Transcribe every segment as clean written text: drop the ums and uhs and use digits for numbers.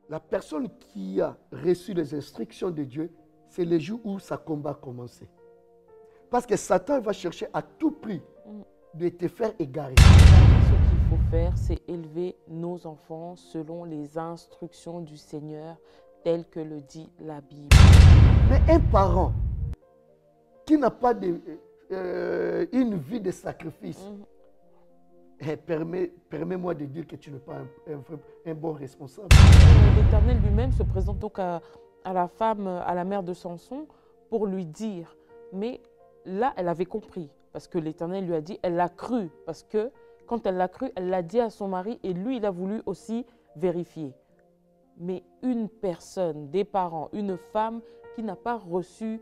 La personne qui a reçu les instructions de Dieu, c'est le jour où sa combat a commencé. Parce que Satan va chercher à tout prix de te faire égarer. Ce qu'il faut faire, c'est élever nos enfants selon les instructions du Seigneur, telles que le dit la Bible. Mais un parent qui n'a pas une vie de sacrifice, permets-moi de dire que tu n'es pas un bon responsable. L'Éternel lui-même se présente donc à la femme, à la mère de Samson, pour lui dire. Mais là, elle avait compris, parce que l'Éternel lui a dit, elle l'a cru, parce que quand elle l'a cru, elle l'a dit à son mari, et lui, il a voulu aussi vérifier. Mais une personne, des parents, une femme qui n'a pas reçu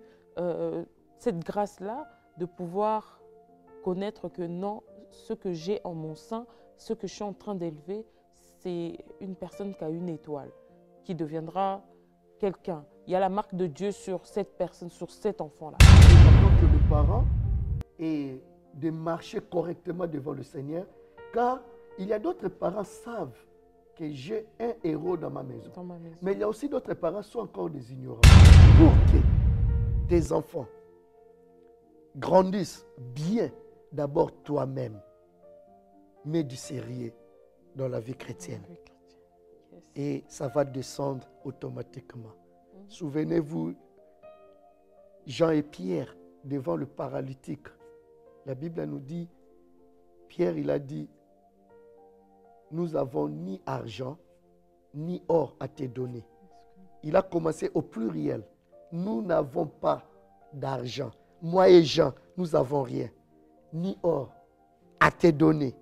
cette grâce-là de pouvoir connaître que non, ce que j'ai en mon sein, ce que je suis en train d'élever, c'est une personne qui a une étoile, qui deviendra quelqu'un. Il y a la marque de Dieu sur cette personne, sur cet enfant-là. Maintenant que le parent est de marcher correctement devant le Seigneur, car il y a d'autres parents qui savent que j'ai un héros dans ma maison. Mais il y a aussi d'autres parents qui sont encore des ignorants. Pour que tes enfants grandissent bien, d'abord toi-même, mets du sérieux dans la vie chrétienne. Et ça va descendre automatiquement. Souvenez-vous, Jean et Pierre devant le paralytique. La Bible nous dit, Pierre il a dit, nous n'avons ni argent, ni or à te donner. Il a commencé au pluriel. Nous n'avons pas d'argent. Moi et Jean, nous n'avons rien. Ni or à te donner.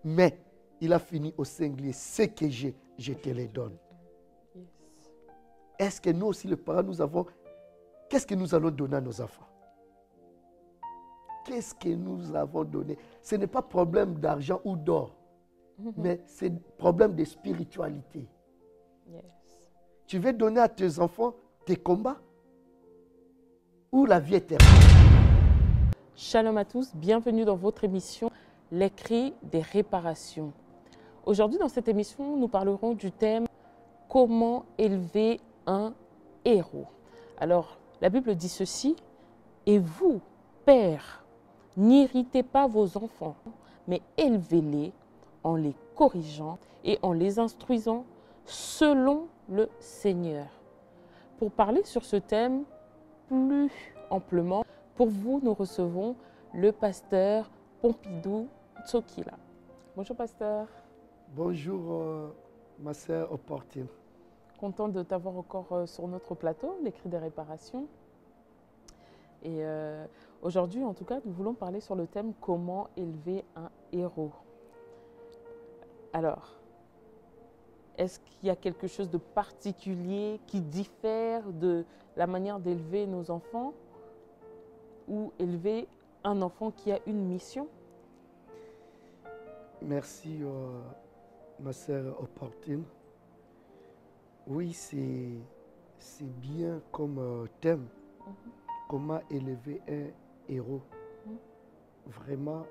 Mais il a fini au singulier. Ce que j'ai, je te le donne. Est-ce que nous aussi, les parents, nous avons... Qu'est-ce que nous allons donner à nos enfants? Qu'est-ce que nous avons donné? Ce n'est pas problème d'argent ou d'or. Mais c'est problème de spiritualité. Tu veux donner à tes enfants tes combats ou la vie éternelle? Shalom à tous, bienvenue dans votre émission Les cris des réparations. Aujourd'hui dans cette émission, nous parlerons du thème comment élever un héros. Alors, la Bible dit ceci, et vous, pères, n'irritez pas vos enfants, mais élevez-les en les corrigeant et en les instruisant selon le Seigneur. Pour parler sur ce thème plus amplement, pour vous, nous recevons le pasteur Pompidou Tsokila. Bonjour pasteur. Bonjour ma sœur opportune. Content de t'avoir encore sur notre plateau, les cris des réparations. Et aujourd'hui, en tout cas, nous voulons parler sur le thème comment élever un héros. Alors, est-ce qu'il y a quelque chose de particulier qui diffère de la manière d'élever nos enfants ou élever un enfant qui a une mission? Merci ma sœur opportune. Oui, c'est bien comme thème. Comment élever un héros. Vraiment,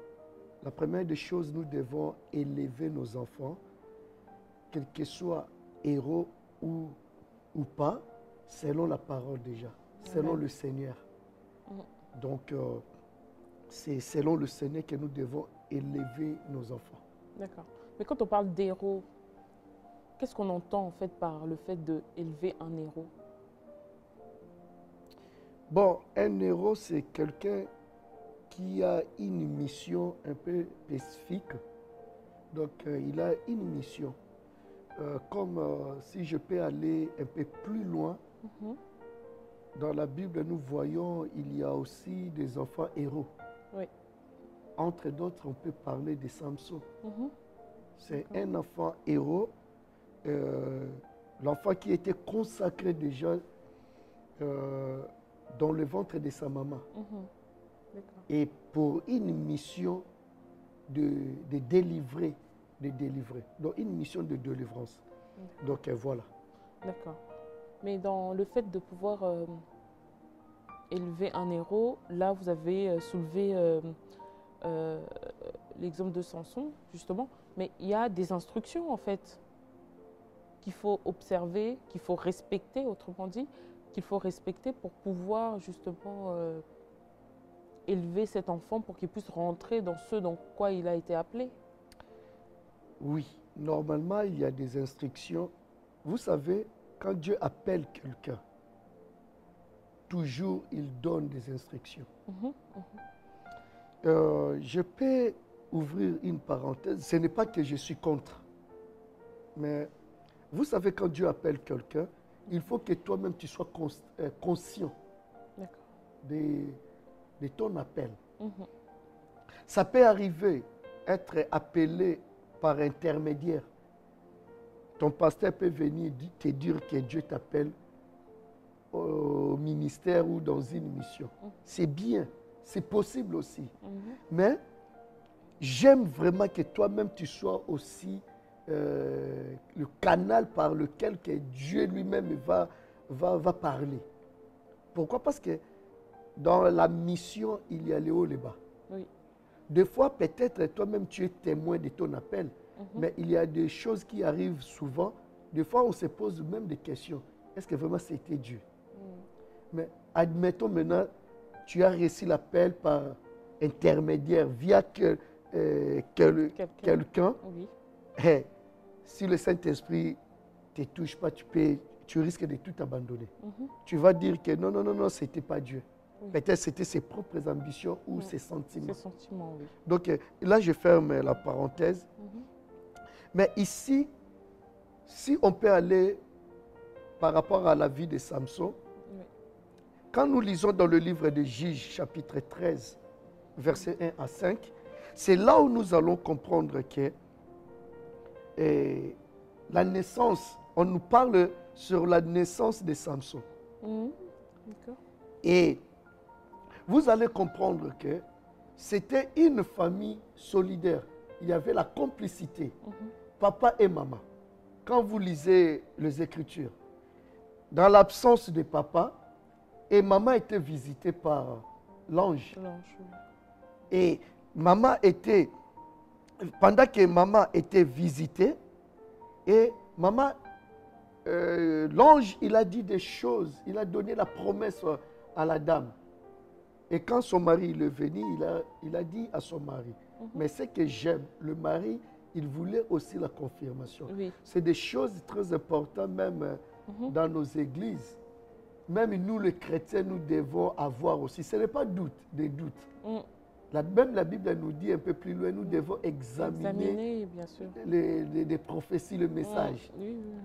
la première des choses, nous devons élever nos enfants, quel que soit héros ou pas, selon la parole déjà, selon le Seigneur. Donc, c'est selon le Seigneur que nous devons élever nos enfants. D'accord. Mais quand on parle d'héros, qu'est-ce qu'on entend en fait par le fait d'élever un héros? Bon, un héros, c'est quelqu'un qui a une mission un peu spécifique. Donc, il a une mission. Comme si je peux aller un peu plus loin, dans la Bible, nous voyons il y a aussi des enfants héros. Oui. Entre d'autres, on peut parler de Samson. C'est un enfant héros, l'enfant qui était consacré déjà dans le ventre de sa maman. Et pour une mission de délivrer. Donc une mission de délivrance. Donc voilà. D'accord. Mais dans le fait de pouvoir élever un héros, là vous avez soulevé l'exemple de Samson, justement. Mais il y a des instructions en fait qu'il faut observer, qu'il faut respecter, autrement dit, qu'il faut respecter pour pouvoir justement élever cet enfant pour qu'il puisse rentrer dans ce dans quoi il a été appelé? Oui, normalement, il y a des instructions. Vous savez, quand Dieu appelle quelqu'un, toujours il donne des instructions. Je peux ouvrir une parenthèse. Ce n'est pas que je suis contre. Mais vous savez, quand Dieu appelle quelqu'un, il faut que toi-même tu sois conscient de ton appel. Ça peut arriver, être appelé par intermédiaire. Ton pasteur peut venir te dire que Dieu t'appelle au ministère ou dans une mission. C'est bien, c'est possible aussi. Mais j'aime vraiment que toi-même tu sois aussi le canal par lequel que Dieu lui-même va parler. Pourquoi? Parce que dans la mission, il y a les hauts et les bas. Oui. Des fois, peut-être toi-même tu es témoin de ton appel, mais il y a des choses qui arrivent souvent. Des fois, on se pose même des questions. Est-ce que vraiment c'était Dieu? Mais admettons maintenant, tu as reçu l'appel par intermédiaire, via quelqu'un. Oui. Hey, si le Saint-Esprit ne te touche pas, tu risques de tout abandonner. Tu vas dire que non, non, non, non, ce n'était pas Dieu. Oui. Peut-être c'était ses propres ambitions ou ses sentiments. Ses sentiments, oui. Donc là, je ferme la parenthèse. Mais ici, si on peut aller par rapport à la vie de Samson, quand nous lisons dans le livre de Juges, chapitre 13, versets 1 à 5, c'est là où nous allons comprendre que la naissance, on nous parle sur la naissance de Samson. Et vous allez comprendre que c'était une famille solidaire. Il y avait la complicité, papa et maman. Quand vous lisez les Écritures, dans l'absence de papa, et maman était visitée par l'ange. Et maman était, pendant que maman était visitée, et maman, l'ange, il a dit des choses, il a donné la promesse à la dame. Et quand son mari est venu, il a dit à son mari, mais ce que j'aime, le mari, il voulait aussi la confirmation. Oui. C'est des choses très importantes même dans nos églises. Même nous, les chrétiens, nous devons avoir aussi. Ce n'est pas des doutes. Même la Bible nous dit un peu plus loin, nous devons examiner bien sûr. Les prophéties, le message.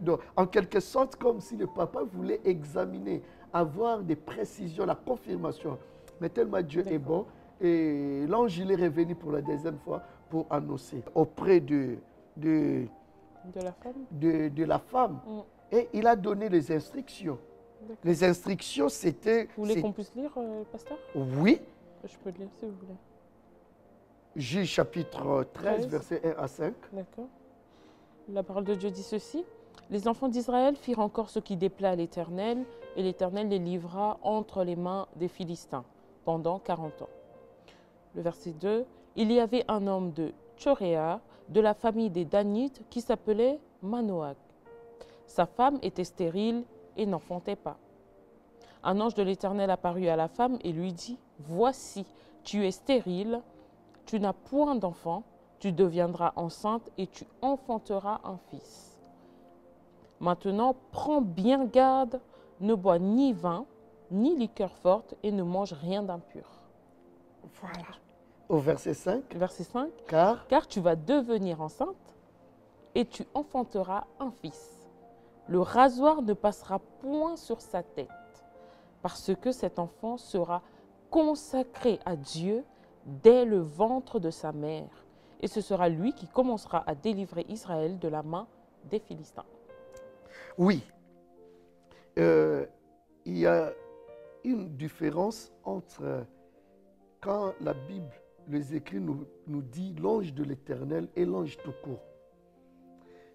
Donc, en quelque sorte, comme si le papa voulait examiner, avoir des précisions, la confirmation. Mais tellement Dieu est bon. Et l'ange, il est revenu pour la deuxième fois pour annoncer auprès de la femme. Et il a donné les instructions. Les instructions, c'était... Vous voulez qu'on puisse lire, pasteur? Oui. Je peux le lire si vous voulez. Juge chapitre 13, versets 1 à 5. D'accord. La parole de Dieu dit ceci. Les enfants d'Israël firent encore ce qui déplaît à l'Éternel, et l'Éternel les livra entre les mains des Philistins pendant 40 ans. Le verset 2. Il y avait un homme de Tchoréa, de la famille des Danites, qui s'appelait Manoach. Sa femme était stérile et n'enfantait pas. Un ange de l'Éternel apparut à la femme et lui dit, « Voici, tu es stérile, tu n'as point d'enfant, tu deviendras enceinte et tu enfanteras un fils. Maintenant, prends bien garde, ne bois ni vin, ni liqueur forte et ne mange rien d'impur. » Voilà. Au verset 5. Verset 5. Car tu vas devenir enceinte et tu enfanteras un fils. Le rasoir ne passera point sur sa tête, parce que cet enfant sera consacré à Dieu dès le ventre de sa mère. Et ce sera lui qui commencera à délivrer Israël de la main des Philistins. Oui. Il y a une différence entre quand la Bible, les écrits nous dit l'ange de l'Éternel et l'ange tout court.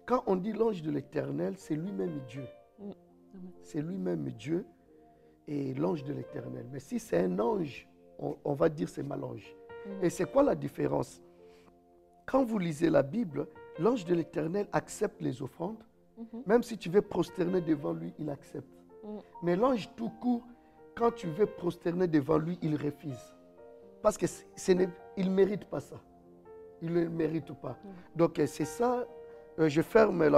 Quand on dit l'ange de l'Éternel, c'est lui-même Dieu. C'est lui-même Dieu et l'ange de l'Éternel. Mais si c'est un ange, on va dire c'est malange. Et c'est quoi la différence? Quand vous lisez la Bible, l'ange de l'Éternel accepte les offrandes Même si tu veux prosterner devant lui, il accepte. Mais l'ange tout court, quand tu veux prosterner devant lui, il refuse. Parce qu'il ne mérite pas ça. Il ne le mérite pas. Donc c'est ça, je ferme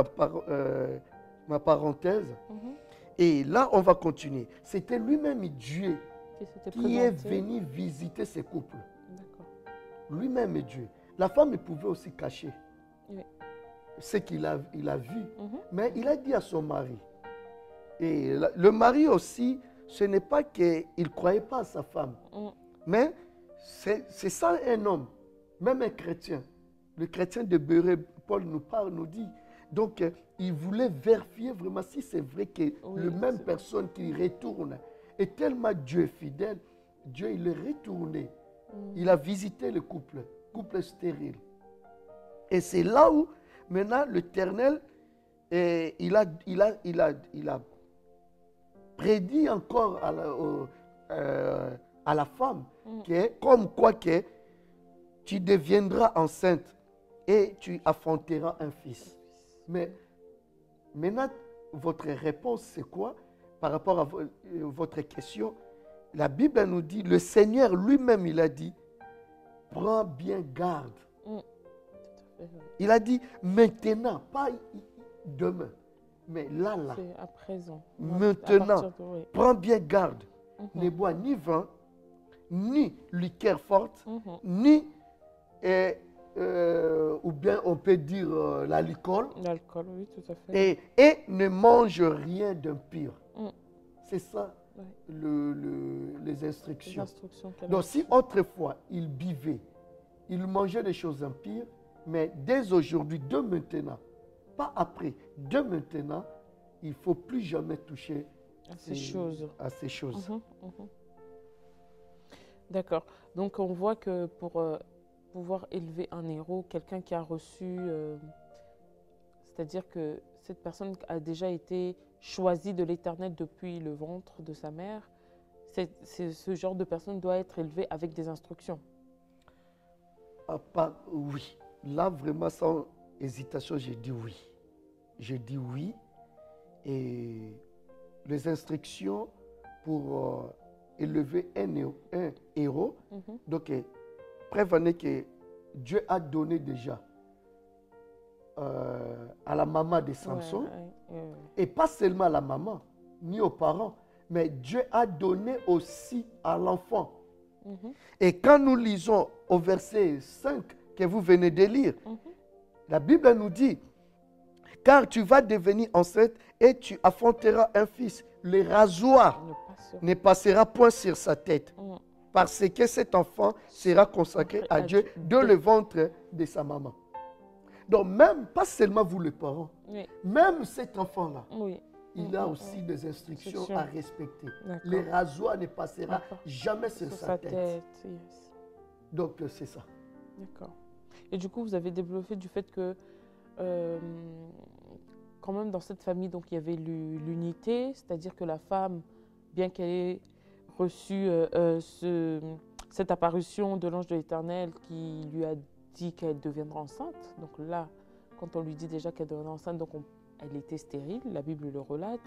ma parenthèse. Et là, on va continuer. C'était lui-même Dieu qui est venu visiter ces couples. Lui-même Dieu. La femme pouvait aussi cacher ce qu'il a vu. Mais il a dit à son mari. Et le mari aussi, ce n'est pas qu'il ne croyait pas à sa femme. Mais c'est ça un homme, même un chrétien. Le chrétien de Béret, Paul nous parle, nous dit. Donc, il voulait vérifier vraiment si c'est vrai que la même personne qui retourne. Et tellement Dieu est fidèle, Dieu il est retourné. Il a visité le couple stérile. Et c'est là où, maintenant, l'Éternel, il a prédit encore à la femme que, comme quoi que tu deviendras enceinte et tu affronteras un fils. Mais maintenant, votre réponse, c'est quoi par rapport à votre question? La Bible nous dit, le Seigneur lui-même, il a dit, prends bien garde. Il a dit maintenant, pas demain, mais là. C'est à présent. Maintenant, prends bien garde. Ne bois ni vin, ni liqueur forte, ni, ou bien on peut dire l'alcool. L'alcool, oui, tout à fait. Et ne mange rien d'impur. C'est ça. Les instructions. Donc si autrefois il buvait, il mangeait des choses impures, mais dès aujourd'hui, de maintenant, pas après, de maintenant, il ne faut plus jamais toucher à ces choses. D'accord. Donc on voit que pour pouvoir élever un héros, quelqu'un qui a reçu, c'est-à-dire que cette personne a déjà été choisie de l'Éternel depuis le ventre de sa mère, ce genre de personne doit être élevé avec des instructions. Oui. Là, vraiment, sans hésitation, j'ai dit oui. J'ai dit oui. Et les instructions pour élever un héros, donc prévenez que Dieu a donné déjà à la maman de Samson, et pas seulement à la maman, ni aux parents, mais Dieu a donné aussi à l'enfant. Et quand nous lisons au verset 5 que vous venez de lire, la Bible nous dit, car tu vas devenir enceinte et tu affronteras un fils. Le rasoir ne passera point sur sa tête, parce que cet enfant sera consacré à Dieu de le ventre de sa maman. Donc même, pas seulement vous les parents, même cet enfant-là, il a aussi des instructions à respecter. Le rasoir ne passera jamais sur sa tête. Donc c'est ça. D'accord. Et du coup, vous avez développé du fait que quand même dans cette famille, donc il y avait l'unité, c'est-à-dire que la femme, bien qu'elle ait reçu cette apparition de l'ange de l'Éternel qui lui a dit qu'elle deviendra enceinte, donc là, quand on lui dit déjà qu'elle deviendra enceinte, donc elle était stérile, la Bible le relate,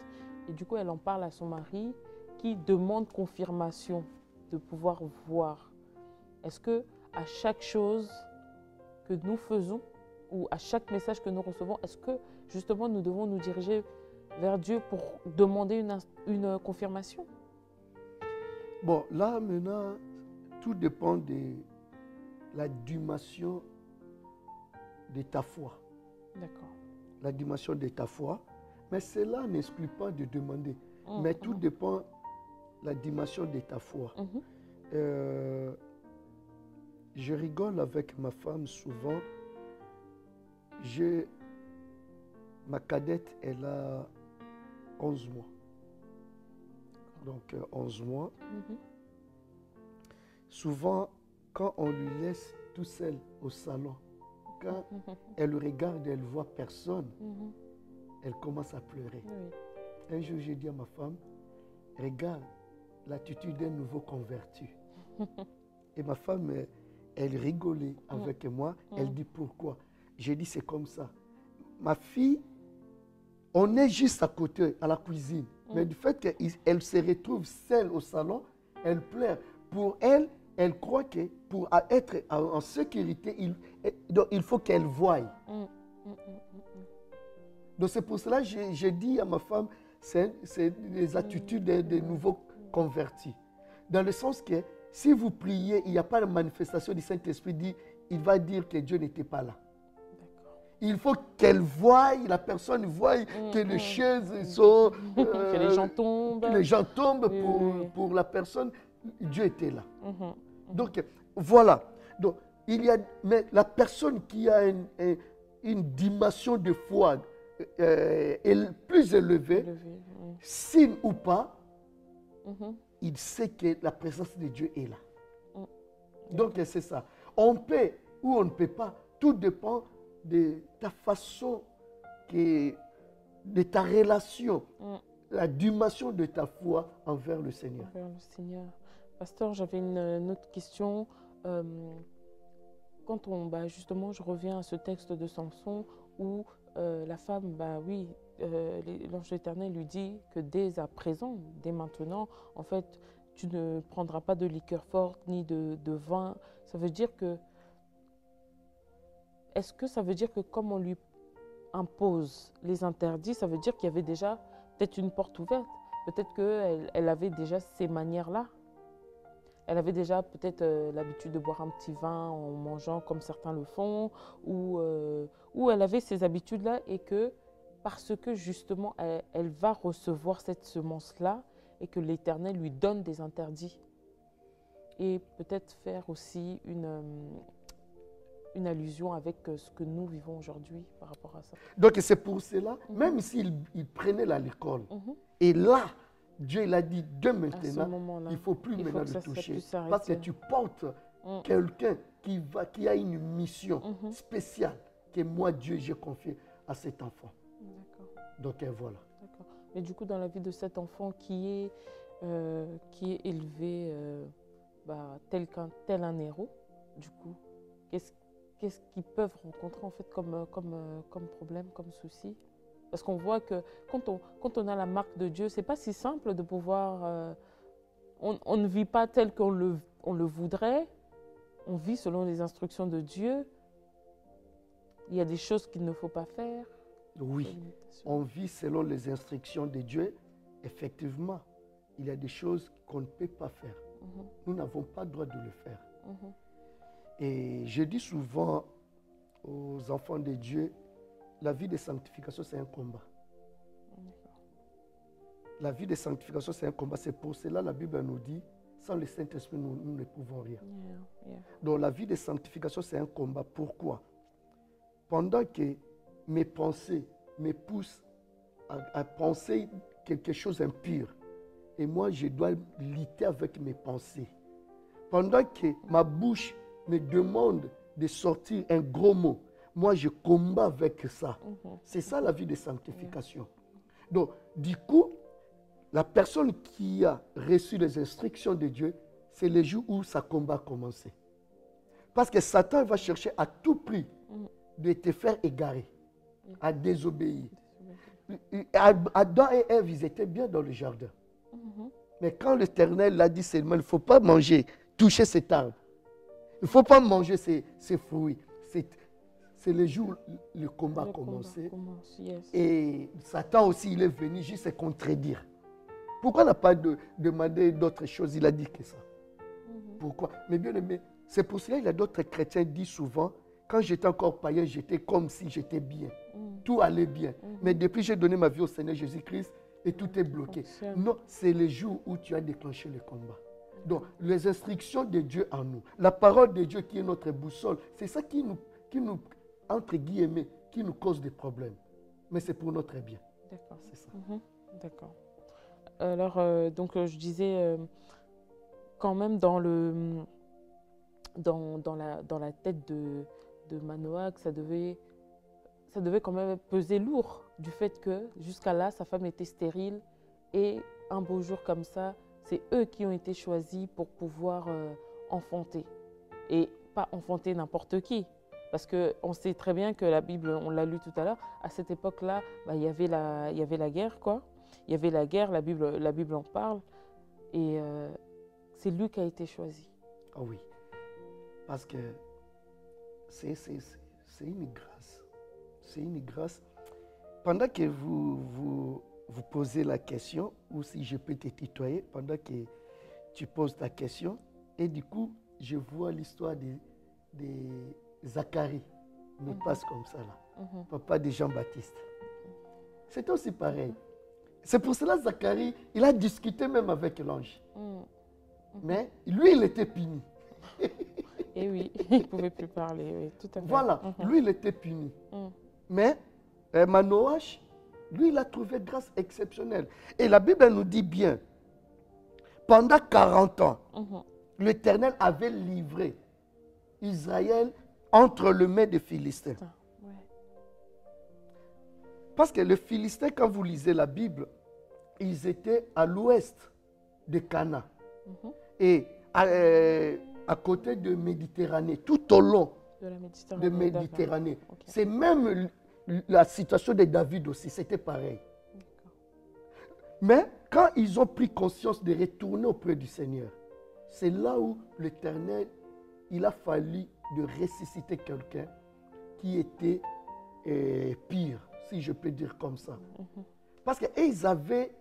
et du coup elle en parle à son mari qui demande confirmation de pouvoir voir. Est-ce que à chaque chose que nous faisons ou à chaque message que nous recevons, est-ce que justement nous devons nous diriger vers Dieu pour demander une confirmation? Bon, là maintenant, tout dépend de la dimension de ta foi. D'accord. La dimension de ta foi. Mais cela n'exclut pas de demander. Mais tout dépend de la dimension de ta foi. Je rigole avec ma femme souvent. Ma cadette, elle a 11 mois. Donc 11 mois. Souvent, quand on lui laisse tout seul au salon, quand elle regarde, elle ne voit personne, elle commence à pleurer. Un jour, j'ai dit à ma femme, regarde l'attitude d'un nouveau converti. Et ma femme, elle rigolait avec moi. Elle dit pourquoi? J'ai dit c'est comme ça. Ma fille on est juste à côté, à la cuisine. Mais du fait qu'elle se retrouve seule au salon, elle pleure. Pour elle, elle croit que pour être en sécurité, il faut qu'elle voie. Donc c'est pour cela que j'ai dit à ma femme, c'est des attitudes des nouveaux convertis. Dans le sens que si vous priez, il n'y a pas de manifestation du Saint-Esprit, il va dire que Dieu n'était pas là. Il faut qu'elle voie, la personne voie que les chaises sont... que les gens tombent. Que les gens tombent pour la personne. Dieu était là. Donc, voilà. Donc, mais la personne qui a une dimension de foi plus élevée, signe ou pas, il sait que la présence de Dieu est là. Donc, c'est ça. On peut ou on ne peut pas. Tout dépend de ta façon, de ta relation, la dimension de ta foi envers le Seigneur. Envers le Seigneur. Pasteur, j'avais une autre question. Quand justement, je reviens à ce texte de Samson où la femme, l'ange de l'Éternel lui dit que dès à présent, dès maintenant, en fait, tu ne prendras pas de liqueur forte ni de vin. Ça veut dire que... Est-ce que ça veut dire que comme on lui impose les interdits, ça veut dire qu'il y avait déjà peut-être une porte ouverte? Peut-être qu'elle avait déjà ces manières-là. Elle avait déjà peut-être l'habitude de boire un petit vin en mangeant comme certains le font, ou elle avait ces habitudes-là et que parce que justement elle va recevoir cette semence-là et que l'Éternel lui donne des interdits. Et peut-être faire aussi une allusion avec ce que nous vivons aujourd'hui par rapport à ça. Donc c'est pour cela, même s'il prenait l'alcool, et là, Dieu l'a dit, de maintenant, il ne faut plus maintenant le toucher. Parce que tu portes quelqu'un qui a une mission spéciale que moi, Dieu, j'ai confiée à cet enfant. Donc voilà. Mais du coup, dans la vie de cet enfant qui est élevé tel un héros, du coup, qu'est-ce qu'ils peuvent rencontrer en fait comme problème, comme souci? Parce qu'on voit que quand on a la marque de Dieu, ce n'est pas si simple de pouvoir... on ne vit pas tel qu'on le voudrait, on vit selon les instructions de Dieu. Il y a des choses qu'il ne faut pas faire. Oui, on vit selon les instructions de Dieu. Effectivement, il y a des choses qu'on ne peut pas faire. Nous n'avons pas le droit de le faire. Et je dis souvent aux enfants de Dieu, la vie de sanctification, c'est un combat. La vie de sanctification, c'est un combat. C'est pour cela que la Bible nous dit, sans le Saint-Esprit, nous ne pouvons rien. Donc la vie de sanctification, c'est un combat. Pourquoi? Pendant que mes pensées me poussent à penser quelque chose d'impur, et moi, je dois lutter avec mes pensées. Pendant que ma bouche me demande de sortir un gros mot, moi, je combats avec ça. C'est ça la vie de sanctification. Donc, du coup, la personne qui a reçu les instructions de Dieu, c'est le jour où sa combat a commencé. Parce que Satan va chercher à tout prix de te faire égarer, à désobéir. Adam et Ève, ils étaient bien dans le jardin. Mais quand l'Éternel l'a dit seulement, il ne faut pas manger, toucher cet arbre. Il ne faut pas manger ces fruits. C'est le jour où le combat a commencé. Et Satan aussi, il est venu juste se contredire. Pourquoi il n'a pas demandé d'autres choses? Il a dit que ça. Pourquoi? Mais bien aimé, c'est pour cela qu'il y a d'autres chrétiens qui disent souvent, quand j'étais encore païen, j'étais comme si j'étais bien. Tout allait bien. Mais depuis que j'ai donné ma vie au Seigneur Jésus-Christ, et tout est bloqué. Non, c'est le jour où tu as déclenché le combat. Donc, les instructions de Dieu en nous, la parole de Dieu qui est notre boussole, c'est ça qui nous, entre guillemets, qui nous cause des problèmes. Mais c'est pour notre bien. D'accord. C'est ça. D'accord. Alors, donc, je disais, quand même, dans la tête de Manoach, ça devait quand même peser lourd du fait que jusqu'à là, sa femme était stérile et un beau jour comme ça, c'est eux qui ont été choisis pour pouvoir enfanter. Et pas enfanter n'importe qui, Parce qu'on sait très bien que la Bible, on l'a lu tout à l'heure, à cette époque-là, il y avait la guerre, quoi. Il y avait la guerre, la Bible en parle. Et c'est lui qui a été choisi. Ah oui, parce que c'est une grâce. C'est une grâce. Pendant que vous posez la question, ou si je peux te tutoyer, pendant que tu poses ta question, et du coup, je vois l'histoire de Zacharie, me passe comme ça là, papa de Jean-Baptiste. C'est aussi pareil. C'est pour cela que Zacharie, il a discuté même avec l'ange. Mais lui, il était puni. Et oui, il ne pouvait plus parler, oui, tout à fait. Voilà, lui, il était puni. Mais Manoach, lui, il a trouvé grâce exceptionnelle. Et la Bible nous dit bien, pendant 40 ans, l'Éternel avait livré Israël entre les mains des Philistins. Parce que les Philistins, quand vous lisez la Bible, ils étaient à l'ouest de Cana. Et à côté de Méditerranée, tout au long de Méditerranée. Okay. C'est même la situation de David aussi, c'était pareil. Mais quand ils ont pris conscience de retourner auprès du Seigneur, c'est là où l'Éternel, il a fallu de ressusciter quelqu'un qui était pire, si je peux dire comme ça. Parce qu'ils avaient...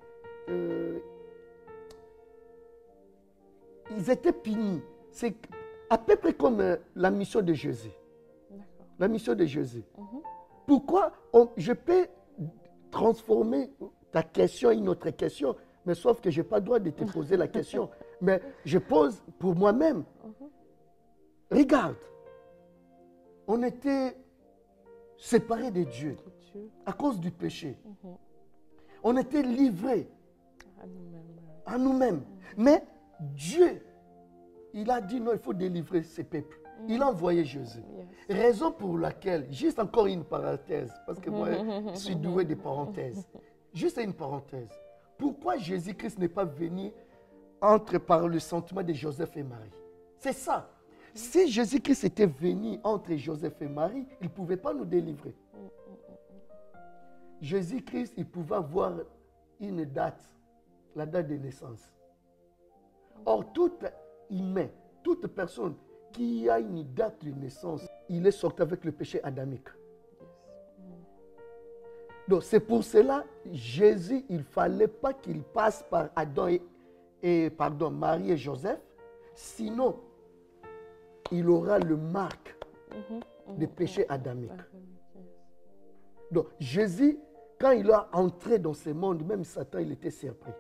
ils étaient punis. C'est à peu près comme la mission de Jésus. La mission de Jésus. Pourquoi je peux transformer ta question en une autre question, mais sauf que je n'ai pas le droit de te poser la question. Mais je pose pour moi-même. Regarde, on était séparés de Dieu à cause du péché. On était livrés à nous-mêmes. Mais Dieu, il a dit non, il faut délivrer ses peuples. Il a envoyé Jésus. Raison pour laquelle, juste encore une parenthèse, parce que moi, je suis doué de parenthèses. Juste une parenthèse. Pourquoi Jésus-Christ n'est pas venu par le sentiment de Joseph et Marie? C'est ça. Si Jésus-Christ était venu entre Joseph et Marie, il ne pouvait pas nous délivrer. Jésus-Christ, il pouvait avoir une date, la date de naissance. Or, tout humain, toute personne qui a une date de naissance, il est sorti avec le péché adamique. Donc, c'est pour cela, Jésus, il ne fallait pas qu'il passe par Marie et Joseph, sinon, il aura le marque de péché adamique. Donc, Jésus, quand il a entré dans ce monde, même Satan, il était surpris.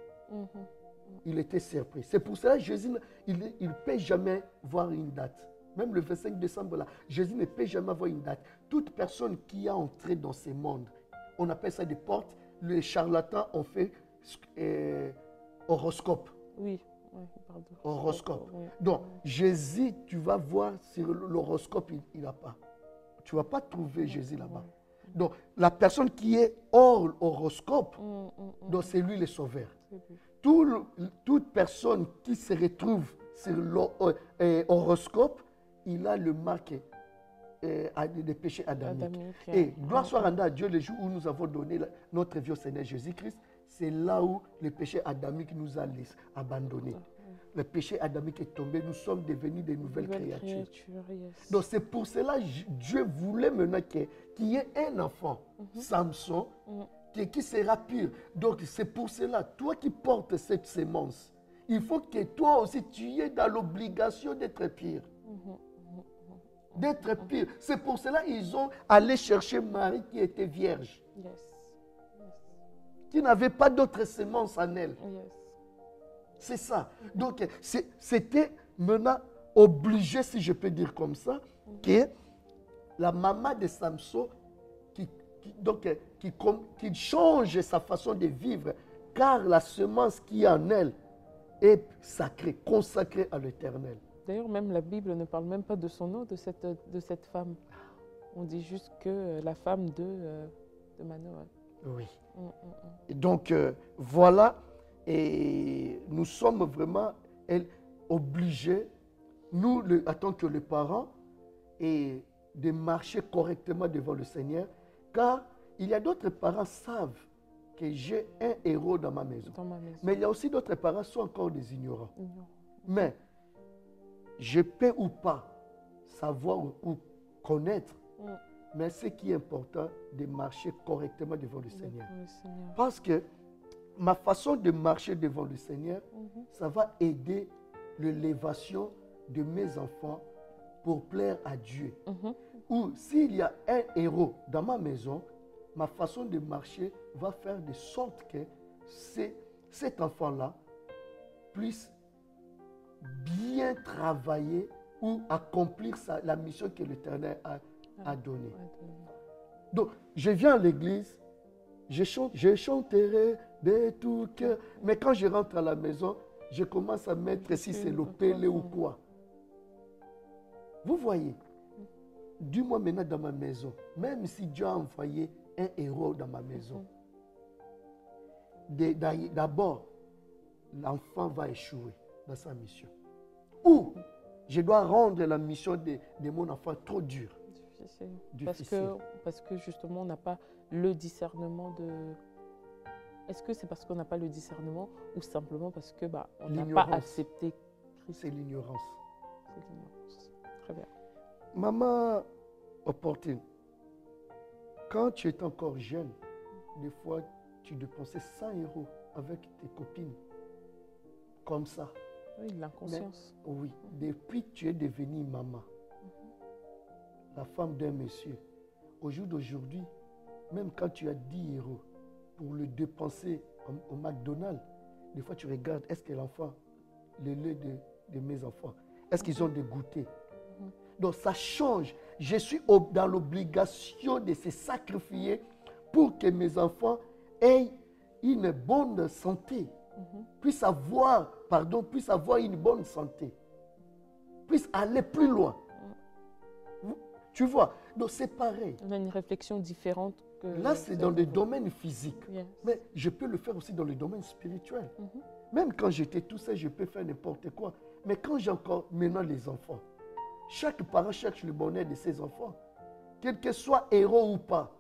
Il était surpris. C'est pour cela que Jésus, il ne peut jamais voir une date. Même le 25 décembre, là, Jésus ne peut jamais avoir une date. Toute personne qui a entré dans ce monde, on appelle ça des portes. Les charlatans ont fait horoscope. Oui, pardon. Horoscope. Oui. Donc, Jésus, tu vas voir sur l'horoscope, il n'a pas. Tu ne vas pas trouver Jésus là-bas. Donc, la personne qui est hors horoscope, donc c'est lui le sauveur. Toute personne qui se retrouve sur l'horoscope, il a le marque des péchés adamiques. Et gloire soit rendue à Dieu le jour où nous avons donné notre vie au Seigneur Jésus-Christ, c'est là où le péché adamique nous a abandonnés. Le péché adamique est tombé, nous sommes devenus de nouvelles créatures. Donc c'est pour cela que Dieu voulait maintenant qu'il y ait un enfant, Samson, qui sera pur. Donc c'est pour cela, toi qui portes cette sémence, il faut que toi aussi tu es dans l'obligation d'être pur. D'être pur. C'est pour cela qu'ils ont allé chercher Marie qui était vierge. Qui n'avait pas d'autre sémence en elle. C'est ça. Donc c'était maintenant obligé, si je peux dire comme ça, que la maman de Samson qui change sa façon de vivre, car la semence qui est en elle est sacrée, consacrée à l'Éternel. D'ailleurs, même la Bible ne parle même pas de son nom, de cette femme. On dit juste que la femme de Manoach. Oui. Et donc, voilà, et nous sommes vraiment obligés, nous, en tant que les parents, et de marcher correctement devant le Seigneur, car il y a d'autres parents qui savent que j'ai un héros dans ma maison. Mais il y a aussi d'autres parents qui sont encore des ignorants. Mais je peux ou pas savoir ou connaître, mais ce qui est important, de marcher correctement devant le Seigneur. Parce que ma façon de marcher devant le Seigneur, ça va aider l'élévation de mes enfants pour plaire à Dieu. Ou s'il y a un héros dans ma maison, ma façon de marcher va faire de sorte que cet enfant-là puisse bien travailler ou accomplir la mission que l'Éternel a donnée. Donc, je viens à l'église, je chanterai de tout cœur, mais quand je rentre à la maison, je commence à mettre si c'est le pélé ou quoi. Vous voyez, du moins maintenant dans ma maison, même si Dieu a envoyé un héros dans ma maison, d'abord, l'enfant va échouer dans sa mission. Ou je dois rendre la mission de mon enfant trop dure. Difficile. Parce que justement, on n'a pas le discernement de... Est-ce que c'est parce qu'on n'a pas le discernement ou simplement parce que on n'a pas accepté Christ? C'est l'ignorance. C'est l'ignorance. Très bien. Maman opportune, quand tu étais encore jeune, des fois, tu dépensais 100 € avec tes copines. Comme ça. Oui, l'inconscience. Oui. Depuis que tu es devenue maman, la femme d'un monsieur, au jour d'aujourd'hui, même quand tu as 10 € pour le dépenser au McDonald's, des fois tu regardes, est-ce que l'enfant, le lait de mes enfants, est-ce qu'ils ont des goûters? Donc ça change. Je suis dans l'obligation de se sacrifier pour que mes enfants aient une bonne santé, puissent avoir une bonne santé, puissent aller plus loin. Tu vois, donc c'est pareil. On a une réflexion différente. Là, c'est dans le domaine physique. Yes. Mais je peux le faire aussi dans le domaine spirituel. Même quand j'étais tout seul, je peux faire n'importe quoi. Mais quand j'ai encore maintenant les enfants, chaque parent cherche le bonheur de ses enfants. Quel que soit héros ou pas.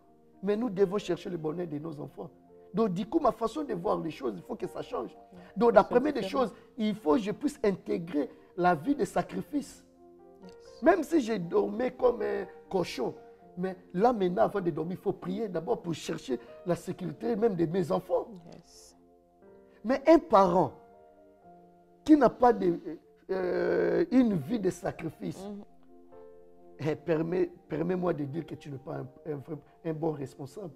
Mais nous devons chercher le bonheur de nos enfants. Donc, du coup, ma façon de voir les choses, il faut que ça change. Donc, la première des choses, il faut que je puisse intégrer la vie de sacrifice. Yes. Même si je dormais comme un cochon. Mais là, maintenant, avant de dormir, il faut prier d'abord pour chercher la sécurité même de mes enfants. Yes. Mais un parent qui n'a pas une vie de sacrifice, permets-moi de dire que tu n'es pas un bon responsable.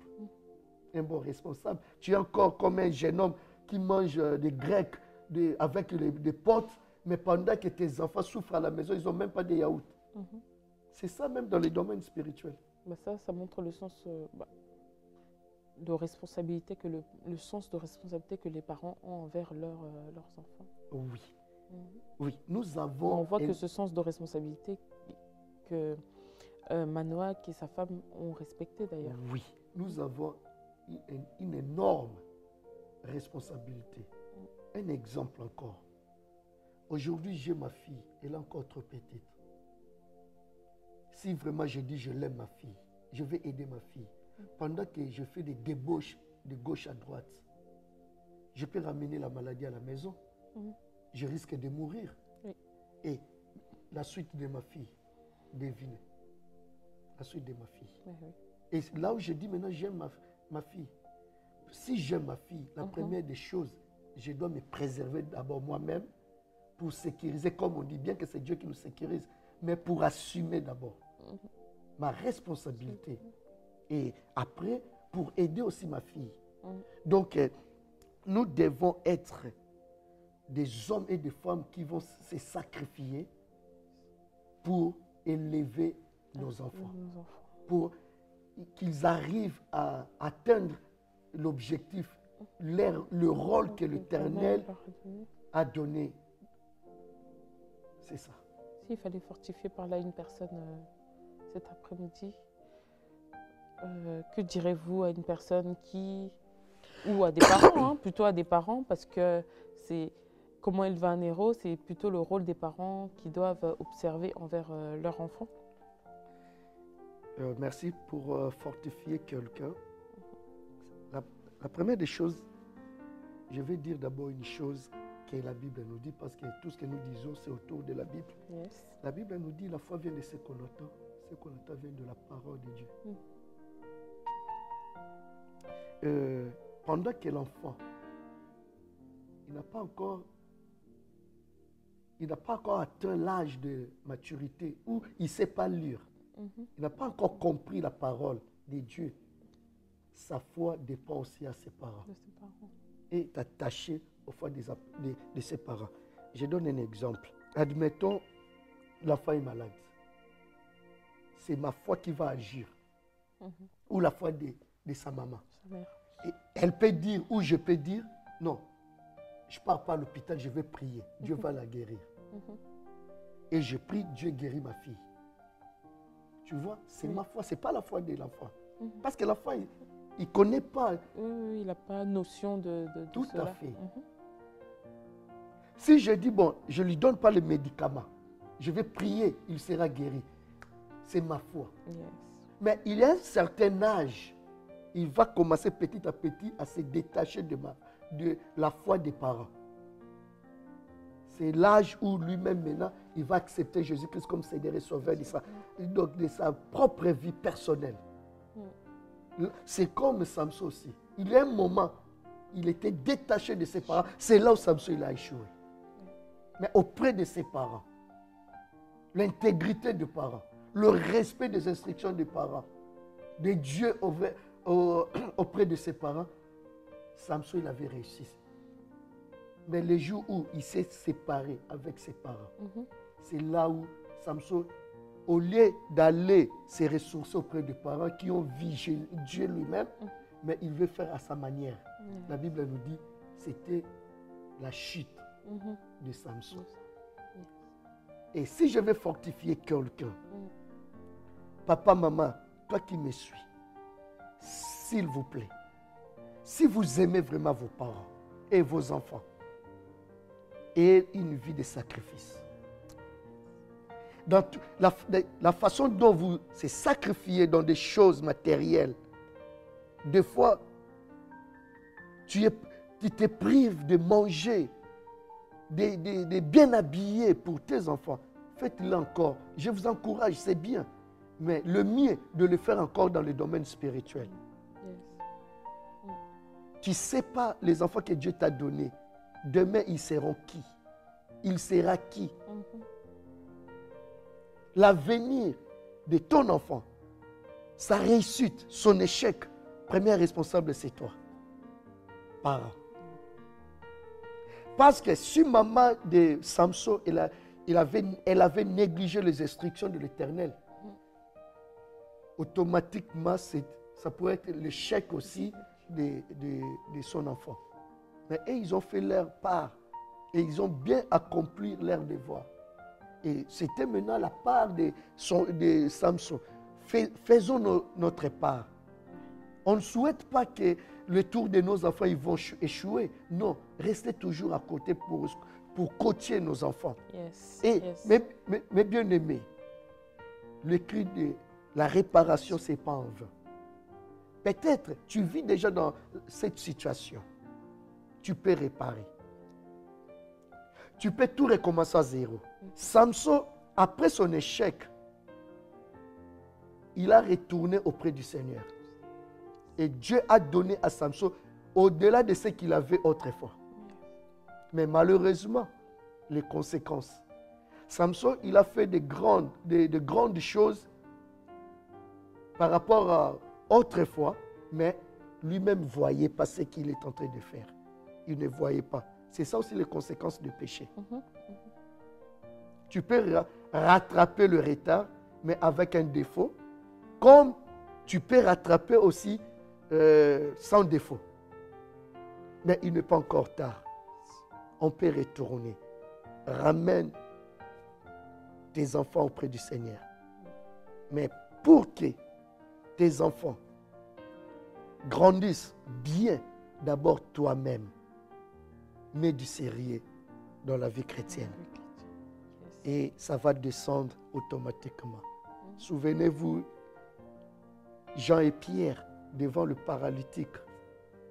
Un bon responsable. Tu es encore comme un jeune homme qui mange des grecs avec des potes, mais pendant que tes enfants souffrent à la maison, ils n'ont même pas de yaourt. C'est ça même dans les domaines spirituels. Ça montre le sens de responsabilité le sens de responsabilité que les parents ont envers leurs enfants. Oui. Oui, nous avons... On voit que ce sens de responsabilité que Manoak et sa femme ont respecté d'ailleurs. Oui, nous avons une énorme responsabilité. Un exemple encore. Aujourd'hui, j'ai ma fille, elle est encore trop petite. Si vraiment je dis je l'aime ma fille, je vais aider ma fille. Pendant que je fais des débauches de gauche à droite, je peux ramener la maladie à la maison. Je risque de mourir. Oui. Et la suite de ma fille, devinez. La suite de ma fille. Oui. Et là où je dis maintenant j'aime ma fille. Si j'aime ma fille, la première des choses, je dois me préserver d'abord moi-même pour sécuriser, comme on dit bien que c'est Dieu qui nous sécurise, mais pour assumer d'abord ma responsabilité. Et après, pour aider aussi ma fille. Donc, nous devons être des hommes et des femmes qui vont se sacrifier pour élever nos enfants. Pour qu'ils arrivent à atteindre l'objectif, le rôle que l'Éternel a donné. C'est ça. S'il fallait fortifier par là une personne cet après-midi, que direz-vous à une personne ou à des parents, plutôt à des parents, parce que c'est comment élever un héros, c'est plutôt le rôle des parents qui doivent observer envers leur enfant. Merci pour fortifier quelqu'un. La première des choses, je vais dire d'abord une chose que la Bible nous dit, parce que tout ce que nous disons, c'est autour de la Bible. Yes. La Bible nous dit la foi vient de ce qu'on entend. Ce qu'on entend vient de la parole de Dieu. Pendant que l'enfant, il n'a pas encore atteint l'âge de maturité où il ne sait pas lire. Il n'a pas encore compris la parole de Dieu. Sa foi dépend aussi à ses parents. Et est attaché aux foi de ses parents. Je donne un exemple. Admettons, l'enfant est malade. C'est ma foi qui va agir. Ou la foi de sa maman. Et elle peut dire, ou je peux dire, non, je ne pars pas à l'hôpital, je vais prier. Dieu va la guérir. Et je prie, Dieu guérit ma fille. Tu vois, c'est ma foi, ce n'est pas la foi de l'enfant. Parce que l'enfant, il ne connaît pas. Il n'a pas notion de tout cela. à fait. Si je dis, bon, je ne lui donne pas le médicament, je vais prier, il sera guéri. C'est ma foi. Yes. Mais il y a un certain âge, il va commencer petit à petit à se détacher de la foi des parents. C'est l'âge où lui-même maintenant, il va accepter Jésus-Christ comme Seigneur et Sauveur de sa propre vie personnelle. C'est comme Samson aussi. Il y a un moment, il était détaché de ses parents. C'est là où Samson il a échoué. Mais auprès de ses parents, l'intégrité des parents, le respect des instructions des parents, de Dieu auprès de ses parents, Samson il avait réussi. Mais les jours où il s'est séparé avec ses parents, c'est là où Samson, au lieu d'aller se ressourcer auprès des parents qui ont vu Dieu lui-même, mais il veut faire à sa manière. La Bible nous dit c'était la chute de Samson. Et si je veux fortifier quelqu'un, papa, maman, toi qui me suis, s'il vous plaît, si vous aimez vraiment vos parents et vos enfants, ayez une vie de sacrifice. Dans la façon dont vous se sacrifiez dans des choses matérielles, des fois, tu te prives de manger, de bien habiller pour tes enfants. Faites-le encore. Je vous encourage, c'est bien. Mais le mieux, de le faire encore dans le domaine spirituel. Tu ne sais pas les enfants que Dieu t'a donnés. Demain, ils seront qui? Il sera qui? L'avenir de ton enfant, sa réussite, son échec, premier responsable, c'est toi. Parent. Parce que si maman de Samson, elle avait négligé les instructions de l'Éternel, automatiquement, ça pourrait être l'échec aussi de son enfant. Mais ils ont fait leur part et ils ont bien accompli leur devoir. Et c'était maintenant la part de Samson. Faisons notre part. On ne souhaite pas que le tour de nos enfants ils vont échouer. Non, restez toujours à côté pour coacher nos enfants. Mes bien-aimés, le cri de la réparation, ce n'est pas en vain. Peut-être tu vis déjà dans cette situation. Tu peux réparer. Tu peux tout recommencer à zéro. Samson, après son échec, il a retourné auprès du Seigneur. Et Dieu a donné à Samson au-delà de ce qu'il avait autrefois. Mais malheureusement, les conséquences. Samson, il a fait de grandes choses par rapport à autrefois, mais lui-même ne voyait pas ce qu'il est en train de faire. Il ne voyait pas. C'est ça aussi les conséquences du péché. Tu peux rattraper le retard, mais avec un défaut, comme tu peux rattraper aussi sans défaut. Mais il n'est pas encore tard. On peut retourner. Ramène tes enfants auprès du Seigneur. Mais pour que tes enfants grandissent bien, d'abord toi-même, mets du sérieux dans la vie chrétienne. Et ça va descendre automatiquement. Souvenez-vous, Jean et Pierre devant le paralytique.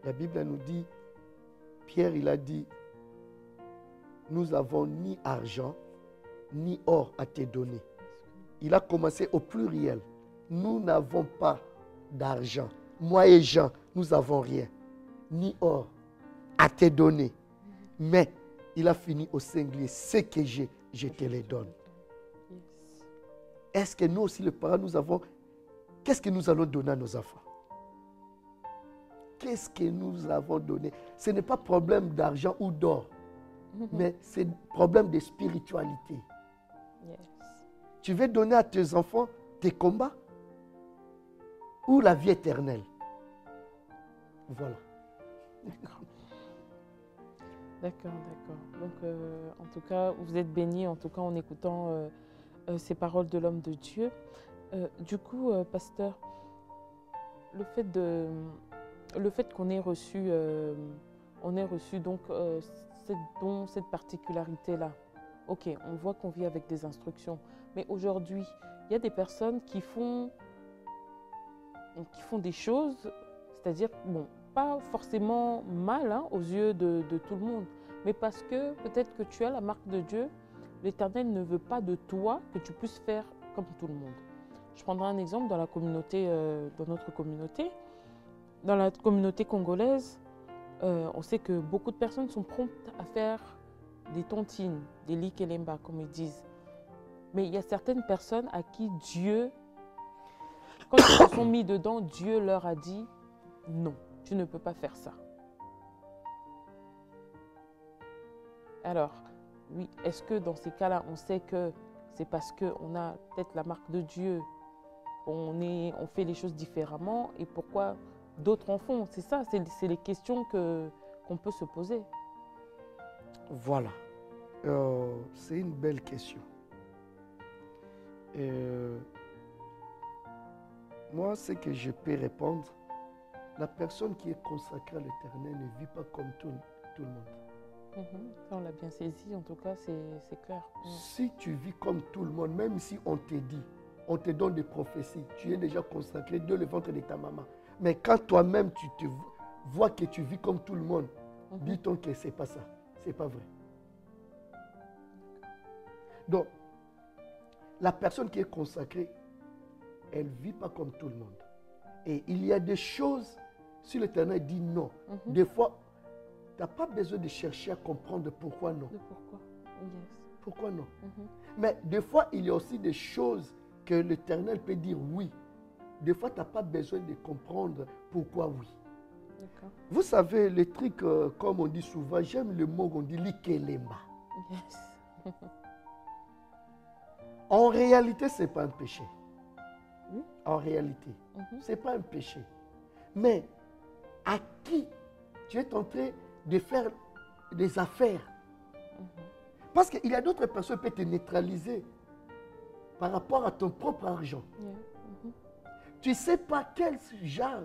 La Bible nous dit, Pierre, il a dit, nous n'avons ni argent, ni or à te donner. Il a commencé au pluriel. Nous n'avons pas d'argent. Moi et Jean, nous n'avons rien. Ni or à te donner. Mais il a fini au singulier. Ce que j'ai, je te les donne. Est-ce que nous aussi, les parents, nous avons... Qu'est-ce que nous allons donner à nos enfants? Qu'est-ce que nous avons donné? Ce n'est pas problème d'argent ou d'or, mais c'est problème de spiritualité. Yes. Tu veux donner à tes enfants tes combats ou la vie éternelle? Voilà. D'accord. Donc, en tout cas, vous êtes bénis, en tout cas, en écoutant ces paroles de l'homme de Dieu. Du coup, pasteur, le fait qu'on ait reçu, donc cette particularité-là. Ok, on voit qu'on vit avec des instructions, mais aujourd'hui, il y a des personnes qui font des choses, c'est-à-dire, bon, pas forcément mal aux yeux de tout le monde, mais parce que peut-être que tu as la marque de Dieu, l'Éternel ne veut pas de toi que tu puisses faire comme tout le monde. Je prendrai un exemple dans la communauté, dans notre communauté. Dans la communauté congolaise, on sait que beaucoup de personnes sont promptes à faire des tontines, des likelemba, comme ils disent. Mais il y a certaines personnes à qui Dieu, quand ils se sont mis dedans, Dieu leur a dit « Non, tu ne peux pas faire ça ». Alors, oui, est-ce que dans ces cas-là, on sait que c'est parce qu'on a peut-être la marque de Dieu, on fait les choses différemment, et pourquoi d'autres en font? C'est ça, c'est les questions qu'on peut se poser. Voilà. C'est une belle question. Moi, ce que je peux répondre, la personne qui est consacrée à l'Éternel ne vit pas comme tout le monde. Ça, on l'a bien saisi, en tout cas, c'est clair. Si tu vis comme tout le monde, même si on te dit, on te donne des prophéties, tu es déjà consacré dans le ventre de ta maman. Mais quand toi-même, tu te vois que tu vis comme tout le monde, dis-toi que ce n'est pas ça. Ce n'est pas vrai. Donc, la personne qui est consacrée, elle ne vit pas comme tout le monde. Et il y a des choses, si l'Éternel dit non, des fois, tu n'as pas besoin de chercher à comprendre pourquoi non. Pourquoi? Yes. Pourquoi non? Mais des fois, il y a aussi des choses que l'Éternel peut dire oui. Des fois, tu n'as pas besoin de comprendre pourquoi oui. Vous savez, les trucs, comme on dit souvent, j'aime le mot qu'on dit likelemba. Yes. En réalité, ce n'est pas un péché. En réalité, ce n'est pas un péché. Mais à qui tu es en train de faire des affaires? Parce qu'il y a d'autres personnes qui peuvent te neutraliser par rapport à ton propre argent. Tu ne sais pas quel genre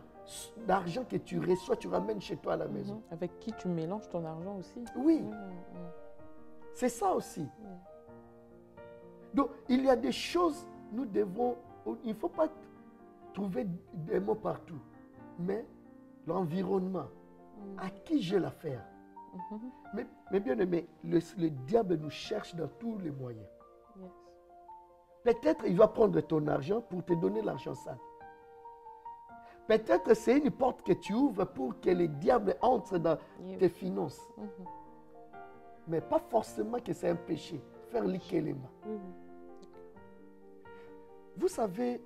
d'argent que tu reçois, tu ramènes chez toi à la maison. Avec qui tu mélanges ton argent aussi. Oui. C'est ça aussi. Donc, il y a des choses, nous devons, il ne faut pas trouver des mots partout, mais l'environnement, à qui j'ai l'affaire. Mais bien aimé, le diable nous cherche dans tous les moyens. Peut-être il va prendre ton argent pour te donner l'argent sale. Peut-être c'est une porte que tu ouvres pour que le diable entre dans tes finances. Mais pas forcément que c'est un péché. Faire likelemba. Vous savez,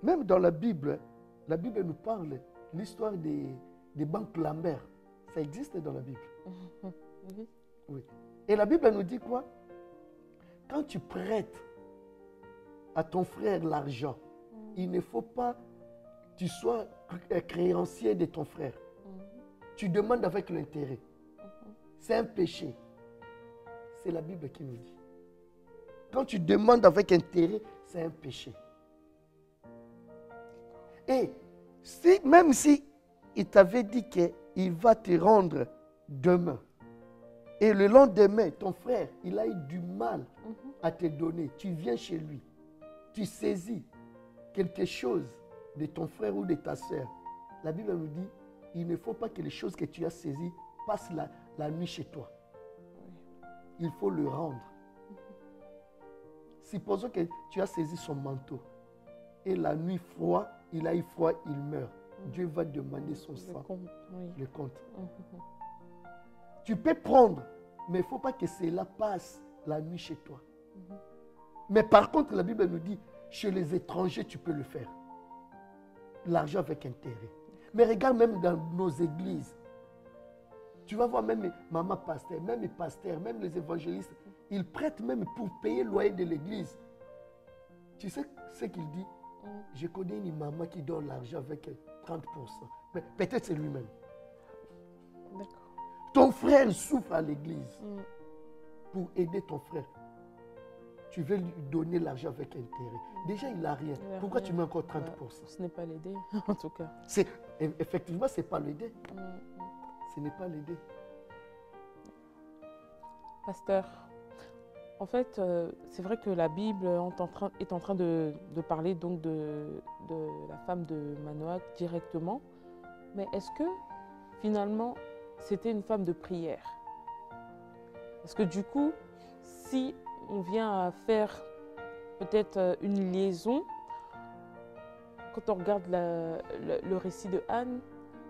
même dans la Bible nous parle l'histoire des banques Lambert. Ça existe dans la Bible. Oui. Et la Bible nous dit quoi? Quand tu prêtes à ton frère l'argent, il ne faut pas que tu sois créancier de ton frère. Tu demandes avec l'intérêt. C'est un péché. C'est la Bible qui nous dit. Quand tu demandes avec intérêt, c'est un péché. Et même si il t'avait dit qu'il va te rendre demain, et le lendemain, ton frère, il a eu du mal à te donner, tu viens chez lui, tu saisis quelque chose de ton frère ou de ta sœur, la Bible nous dit, il ne faut pas que les choses que tu as saisies passent la nuit chez toi. Il faut le rendre. Supposons que tu as saisi son manteau et la nuit froid, il a eu froid, il meurt. Dieu va demander son sang, le compte. Tu peux prendre, mais il ne faut pas que cela passe la nuit chez toi. Mais par contre, la Bible nous dit, chez les étrangers, tu peux le faire. L'argent avec intérêt. Mais regarde même dans nos églises. Tu vas voir même les mamans pasteurs, même les pasteurs, même les évangélistes, ils prêtent même pour payer le loyer de l'église. Tu sais ce qu'il dit? Je connais une maman qui donne l'argent avec 30%. Mais peut-être c'est lui-même. D'accord. Ton frère souffre à l'église pour aider ton frère. Tu veux lui donner l'argent avec intérêt. Déjà, il n'a rien. Pourquoi tu mets encore 30%? Ce n'est pas l'aider, en tout cas. Effectivement, ce n'est pas l'aider. Ce n'est pas l'aider. Pasteur, en fait, c'est vrai que la Bible est en train de parler donc de la femme de Manoach directement. Mais est-ce que, finalement, c'était une femme de prière? Parce que du coup, si on vient à faire peut-être une liaison, quand on regarde le récit de Anne,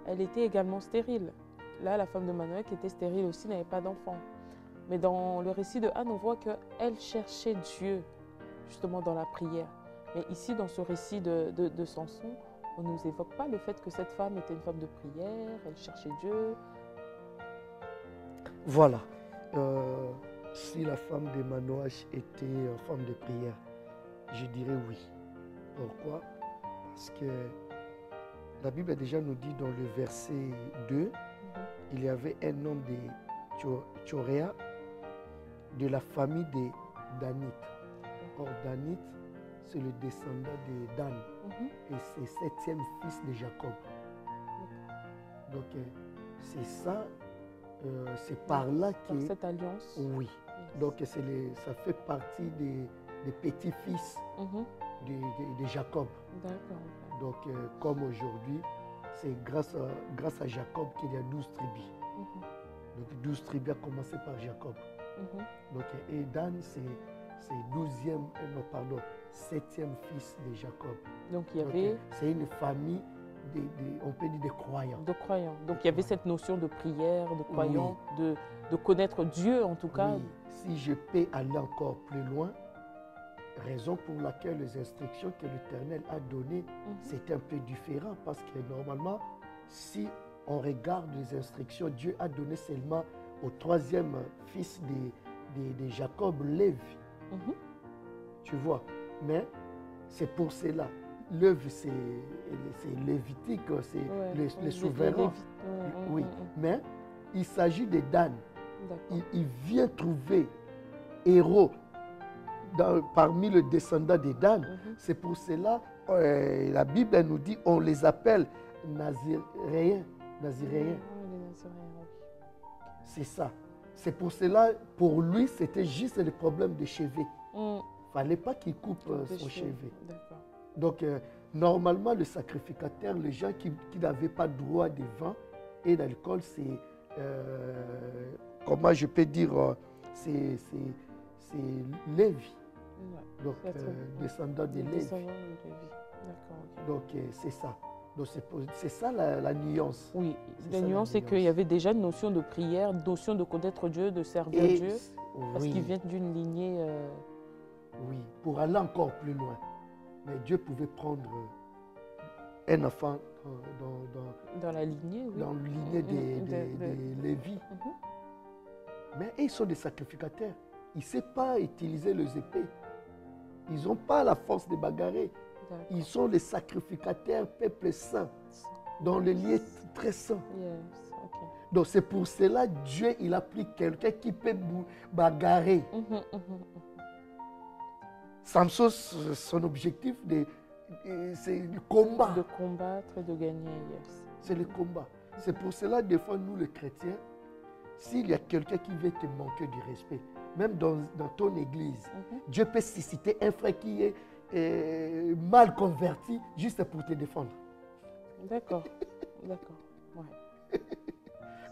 elle était également stérile. Là, la femme de Manoach était stérile aussi, n'avait pas d'enfant. Mais dans le récit de Anne, on voit qu'elle cherchait Dieu, justement dans la prière. Mais ici, dans ce récit de Samson, on ne nous évoque pas le fait que cette femme était une femme de prière, elle cherchait Dieu. Voilà. Si la femme de Manoach était une femme de prière, je dirais oui. Pourquoi? Parce que la Bible déjà nous dit dans le verset 2, il y avait un homme de Tchoréa, de la famille de Danite. Or, Danite, c'est le descendant de Dan. Et c'est septième fils de Jacob. Donc, c'est ça, c'est par là que... Par cette alliance. Oui. Donc, ça fait partie des petits-fils de Jacob. D'accord. Donc, comme aujourd'hui, c'est grâce à Jacob qu'il y a 12 tribus. Donc, 12 tribus a commencé par Jacob. Donc, et Dan, c'est 7e fils de Jacob. Donc, il y avait... C'est une famille, on peut dire, de croyants. De croyants. Donc, il y avait cette notion de prière, de croyants, de connaître Dieu, en tout cas. Oui. Si je peux aller encore plus loin, raison pour laquelle les instructions que l'Éternel a données, c'est un peu différent. Parce que normalement, si on regarde les instructions, Dieu a donné seulement au 3e fils de Jacob, Lévi. Tu vois, mais c'est pour cela. Lévi, c'est lévitique, c'est le souverain. Oui, mais il s'agit de Dan. Il vient trouver héros parmi les descendants de Dan. C'est pour cela, la Bible nous dit, on les appelle Naziréens. C'est ça. C'est pour cela, pour lui, c'était juste le problème de cheveux. Il ne fallait pas qu'il coupe son cheveu. Donc, normalement, le sacrificateur, les gens qui n'avaient pas droit de vin et d'alcool, c'est, comment je peux dire, c'est Lévi. Donc, descendant de Lévi. Donc, c'est ça. Donc, c'est ça la nuance. Oui, la nuance, c'est qu'il y avait déjà une notion de prière, une notion de connaître Dieu, de servir Dieu, parce qu'il vient d'une lignée... Oui, pour aller encore plus loin. Mais Dieu pouvait prendre un enfant dans la lignée, oui. Dans la lignée de Lévi. Mais ils sont des sacrificateurs. Ils ne savent pas utiliser les épées. Ils n'ont pas la force de bagarrer. Ils sont les sacrificateurs, peuple saint, dans le lieu très saint. Donc c'est pour cela que Dieu il a pris quelqu'un qui peut bagarrer. Samson, son objectif, c'est le combat. De combattre et de gagner, C'est le combat. C'est pour cela, des fois, nous, les chrétiens, s'il y a quelqu'un qui veut te manquer du respect, même dans ton église, Dieu peut susciter un frère qui est mal convertis juste pour te défendre. D'accord. D'accord. Ouais.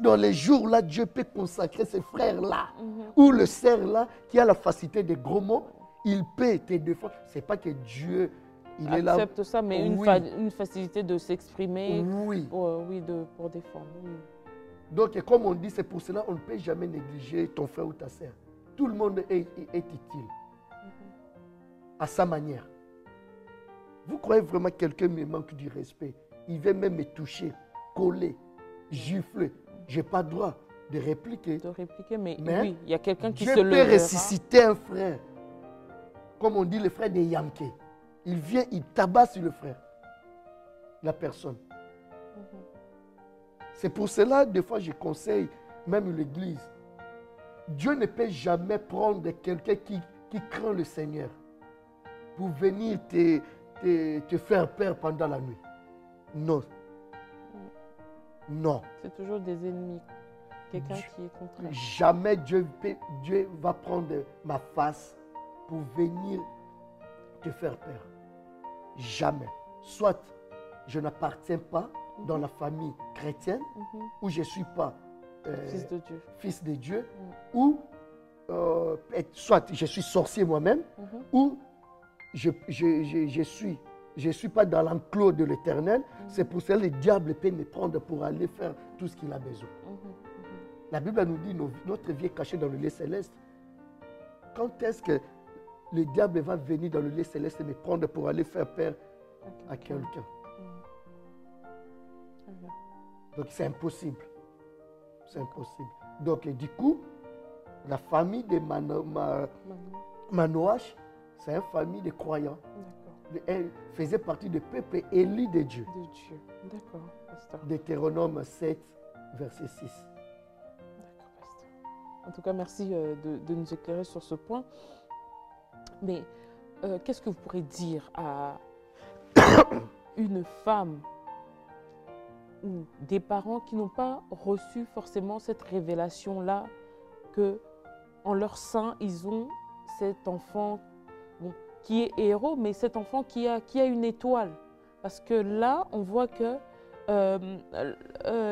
Dans les jours-là, Dieu peut consacrer ces frères-là, ou le sœur-là, qui a la facilité des gros mots, il peut te défendre. Ce n'est pas que Dieu, il est là. Accepte ça, mais Oui. une facilité de s'exprimer Oui. pour défendre. Oui. Donc, comme on dit, c'est pour cela qu'on ne peut jamais négliger ton frère ou ta sœur. Tout le monde est utile, à sa manière. Vous croyez vraiment que quelqu'un me manque du respect? Il veut même me toucher, coller, gifler. Je n'ai pas le droit de répliquer. De répliquer, mais Mais oui, il y a quelqu'un qui Dieu se peut lèvera. ressusciter un frère. Comme on dit, le frère des Yankee. Il vient, il tabasse sur le frère, la personne. C'est pour cela, des fois, je conseille même l'Église. Dieu ne peut jamais prendre quelqu'un qui craint le Seigneur pour venir te faire peur pendant la nuit. Non. Non. C'est toujours des ennemis. Quelqu'un qui est contraire. Jamais Dieu va prendre ma face pour venir te faire peur. Jamais. Soit je n'appartiens pas dans la famille chrétienne, ou je ne suis pas fils de Dieu, ou soit je suis sorcier moi-même, ou je ne suis pas dans l'enclos de l'Éternel. C'est pour cela que le diable peut me prendre pour aller faire tout ce qu'il a besoin. La Bible nous dit notre vie est cachée dans le lieu céleste. Quand est-ce que le diable va venir dans le lieu céleste et me prendre pour aller faire peur à quelqu'un? Donc c'est impossible. C'est impossible. Donc du coup, la famille de Manoach, c'est une famille de croyants. Elle faisait partie du peuple élu de Dieu. De Dieu. D'accord, pasteur. Deutéronome 7, verset 6. D'accord, pasteur. En tout cas, merci de nous éclairer sur ce point. Mais qu'est-ce que vous pourrez dire à une femme ou des parents qui n'ont pas reçu forcément cette révélation-là, que en leur sein, ils ont cet enfant qui est héros, mais cet enfant qui a une étoile. Parce que là, on voit que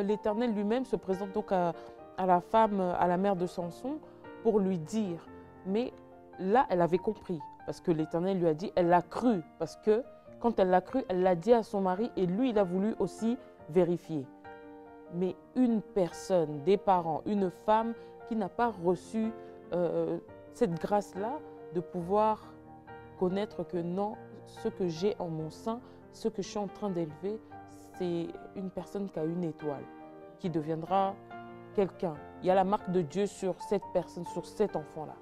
l'Éternel lui-même se présente donc à la femme, à la mère de Samson, pour lui dire. Mais là, elle avait compris, parce que l'Éternel lui a dit, elle l'a cru, parce que quand elle l'a cru, elle l'a dit à son mari, et lui, il a voulu aussi vérifier. Mais une personne, des parents, une femme qui n'a pas reçu cette grâce-là de pouvoir connaître que non, ce que j'ai en mon sein, ce que je suis en train d'élever, c'est une personne qui a une étoile, qui deviendra quelqu'un. Il y a la marque de Dieu sur cette personne, sur cet enfant-là.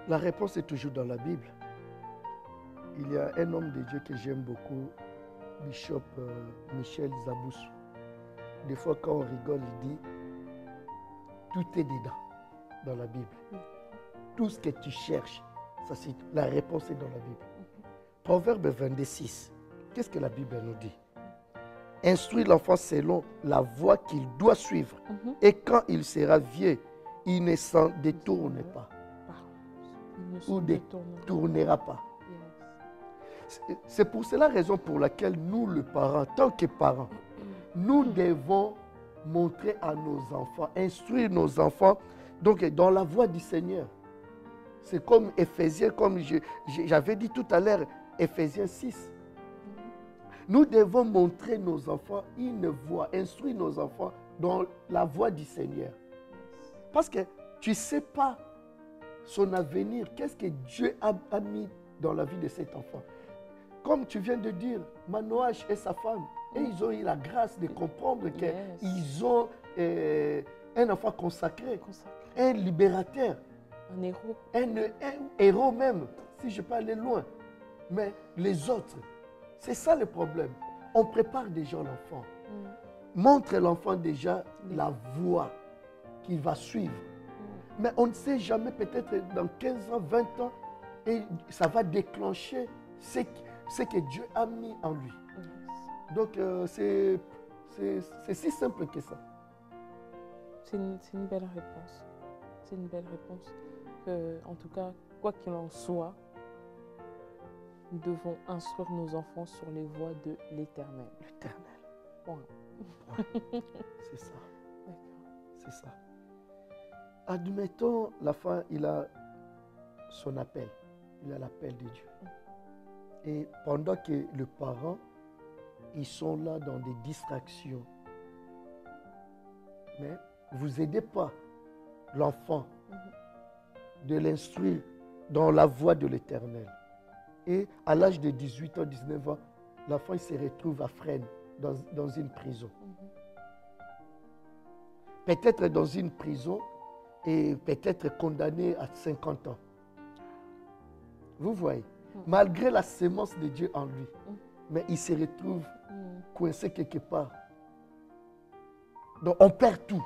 La réponse est toujours dans la Bible. Il y a un homme de Dieu que j'aime beaucoup, Bishop Michel Zaboussou. Des fois, quand on rigole, il dit « Tout est dedans dans la Bible. Tout ce que tu cherches, la réponse est dans la Bible. » Proverbe 22:6. Qu'est-ce que la Bible nous dit? Instruis l'enfant selon la voie qu'il doit suivre. Et quand il sera vieux, il ne s'en détourne pas. Ou détournera pas. C'est pour cela la raison pour laquelle nous, les parents, tant que parents, nous devons montrer à nos enfants, instruire nos enfants donc dans la voie du Seigneur. C'est comme Éphésiens, comme j'avais dit tout à l'heure, Éphésiens 6. Nous devons montrer nos enfants une voie, instruire nos enfants dans la voie du Seigneur. Parce que tu ne sais pas son avenir, qu'est-ce que Dieu a mis dans la vie de cet enfant. Comme tu viens de dire, Manoach et sa femme, et ils ont eu la grâce de comprendre qu'ils ont un enfant consacré, un libérateur. Un héros. Un héros même, si je peux aller loin. Mais les autres, c'est ça le problème. On prépare déjà l'enfant. Montre l'enfant déjà la voie qu'il va suivre. Mais on ne sait jamais, peut-être dans 15 ans, 20 ans, et ça va déclencher ce que Dieu a mis en lui. Donc, c'est si simple que ça. C'est une belle réponse. C'est une belle réponse. En tout cas, quoi qu'il en soit, nous devons instruire nos enfants sur les voies de l'Éternel. L'Éternel. Point. C'est ça. D'accord. C'est ça. Admettons, l'enfant, il a son appel. Il a l'appel de Dieu. Et pendant que les parents, ils sont là dans des distractions, mais vous n'aidez pas l'enfant de l'instruire dans la voie de l'Éternel. Et à l'âge de 18 ans, 19 ans, l'enfant il se retrouve à Fresnes, dans une prison. Peut-être dans une prison et peut-être condamné à 50 ans. Vous voyez, malgré la sémence de Dieu en lui, mais il se retrouve coincé quelque part. Donc on perd tout.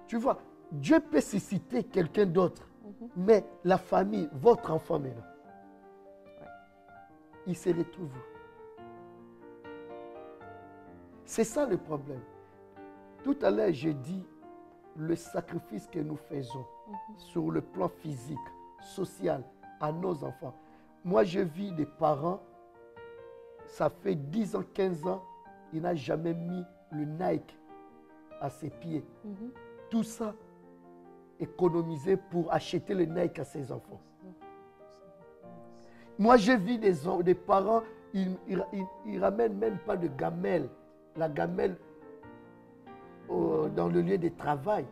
Tu vois, Dieu peut susciter quelqu'un d'autre, mais la famille, votre enfant maintenant, il se retrouve. C'est ça le problème. Tout à l'heure, j'ai dit le sacrifice que nous faisons sur le plan physique, social, à nos enfants. Moi, je vis des parents, ça fait 10 ans, 15 ans, il n'a jamais mis le Nike à ses pieds. Tout ça économisé pour acheter le Nike à ses enfants. Moi, je vis des parents, ils ne ramènent même pas de gamelle. La gamelle dans le lieu de travail.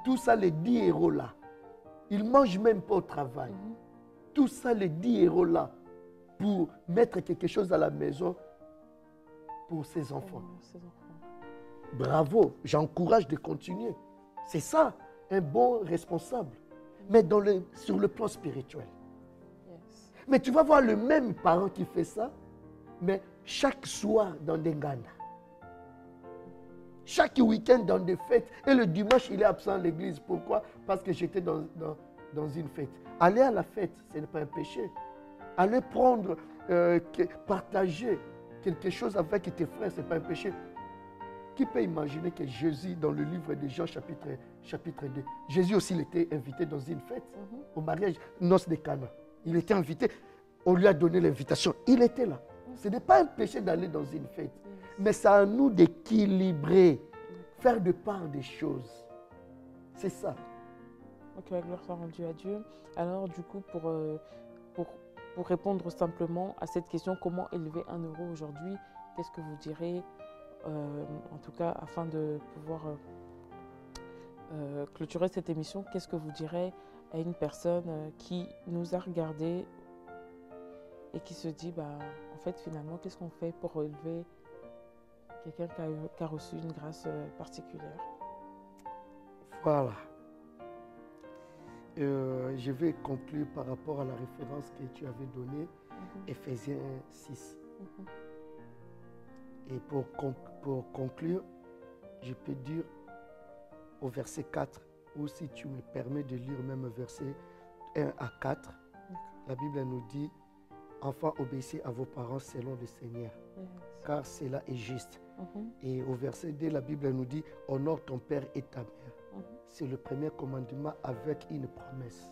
Tout ça, les 10 euros là. Ils ne mangent même pas au travail. Tout ça, les 10 euros là, pour mettre quelque chose à la maison pour ses enfants. Bravo, j'encourage de continuer. C'est ça, un bon responsable. Mais sur le plan spirituel. Mais tu vas voir le même parent qui fait ça, mais chaque soir dans des ganas. Chaque week-end dans des fêtes. Et le dimanche, il est absent à l'église. Pourquoi? Parce que j'étais dans une fête. Aller à la fête, ce n'est pas un péché. Aller prendre, partager quelque chose avec tes frères, ce n'est pas un péché. Qui peut imaginer que Jésus, dans le livre de Jean, chapitre 2, Jésus aussi il était invité dans une fête, au mariage, noces de Cana. Il était invité, on lui a donné l'invitation. Il était là. Ce n'est pas un péché d'aller dans une fête. Mais c'est à nous d'équilibrer, faire de part des choses. C'est ça. Ok, la gloire soit rendue à Dieu. Alors, du coup, pour répondre simplement à cette question, comment élever 1 euro aujourd'hui, qu'est-ce que vous direz, en tout cas, afin de pouvoir clôturer cette émission, qu'est-ce que vous direz à une personne qui nous a regardé et qui se dit, en fait, finalement, qu'est-ce qu'on fait pour élever quelqu'un qui a reçu une grâce particulière? Voilà. Je vais conclure par rapport à la référence que tu avais donnée, Éphésiens 6. Et pour conclure, je peux dire au verset 4, ou si tu me permets de lire même verset 1 à 4, la Bible nous dit, enfants, obéissez à vos parents selon le Seigneur, car cela est juste. Et au verset 2, la Bible nous dit, honore ton père et ta mère. C'est le premier commandement avec une promesse.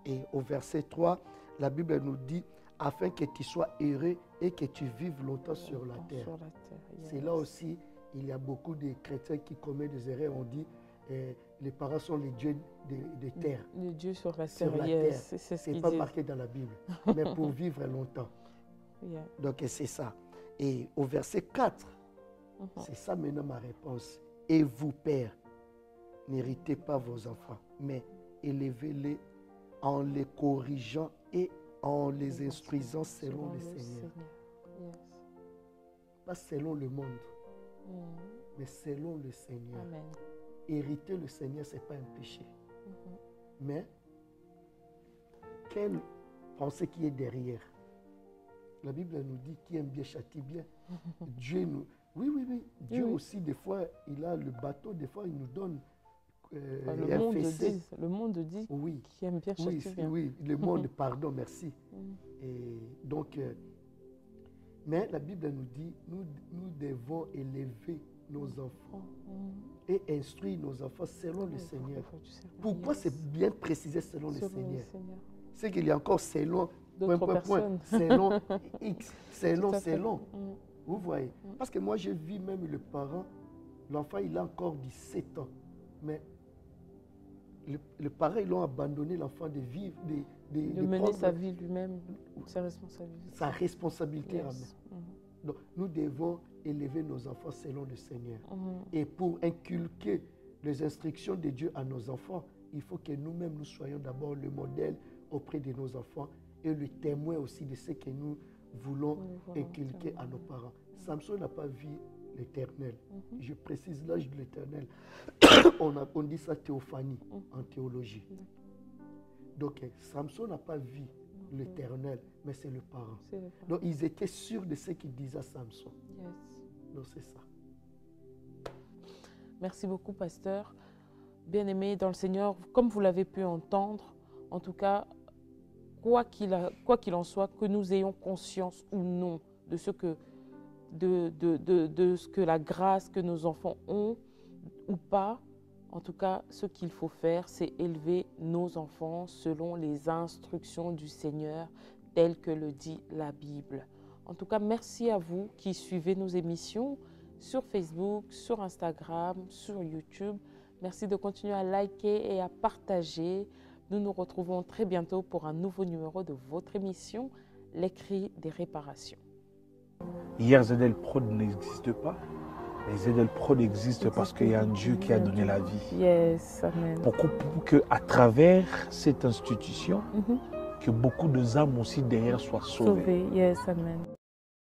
Et au verset 3, la Bible nous dit, afin que tu sois heureux et que tu vives longtemps sur la terre. C'est là aussi, il y a beaucoup de chrétiens qui commettent des erreurs. On dit, les parents sont les dieux de terre. Les dieux sur la terre. Sur la terre. Ce n'est pas marqué dans la Bible, mais pour vivre longtemps. Donc c'est ça. Et au verset 4, c'est ça maintenant ma réponse. Et vous, pères, n'héritez pas vos enfants, mais élevez-les en les corrigeant et en les instruisant selon le Seigneur. Pas selon le monde, mais selon le Seigneur. Amen. Hériter le Seigneur, ce n'est pas un péché. Mais, quelle pensée qui est derrière? La Bible nous dit qui aime bien châtie bien. Dieu nous... Oui. Dieu aussi, des fois, il a le bateau, des fois, il nous donne le monde dit qui aime bien châtie bien. Oui, le monde, pardon, merci. Et donc, mais la Bible nous dit, nous devons élever nos enfants et instruire nos enfants selon le Seigneur. Pourquoi c'est bien précisé selon le Seigneur? C'est qu'il y a encore selon, selon X, selon. Vous voyez? Parce que moi, j'ai vu même le parent, l'enfant, il a encore 17 ans. Mais le parent, ils l'ont abandonné, l'enfant, de vivre, de mener sa vie lui-même, sa responsabilité. Sa responsabilité. Donc, nous devons élever nos enfants selon le Seigneur. Et pour inculquer les instructions de Dieu à nos enfants, il faut que nous-mêmes, nous soyons d'abord le modèle auprès de nos enfants et le témoin aussi de ce que nous voulons inculquer à nos parents. Samson n'a pas vu l'Éternel. Je précise l'âge de l'Éternel. On dit ça théophanie en théologie. Donc, Samson n'a pas vu l'Éternel, mais c'est le parent. Donc, ils étaient sûrs de ce qu'ils disaient à Samson. Donc, c'est ça. Merci beaucoup, pasteur. Bien-aimé dans le Seigneur, comme vous l'avez pu entendre, en tout cas, quoi qu'il en soit, que nous ayons conscience ou non de ce que, de ce que la grâce que nos enfants ont ou pas, en tout cas, ce qu'il faut faire, c'est élever nos enfants selon les instructions du Seigneur, telles que le dit la Bible. En tout cas, merci à vous qui suivez nos émissions sur Facebook, sur Instagram, sur YouTube. Merci de continuer à liker et à partager. Nous nous retrouvons très bientôt pour un nouveau numéro de votre émission, Les Cris des Réparations. Hier, Zedel Prod n'existe pas. Les Zedel Prod existent parce qu'il y a un Dieu qui a donné la vie. Yes, amen. Pour qu'à travers cette institution, que beaucoup d'âmes aussi derrière soient sauvées. Yes, amen.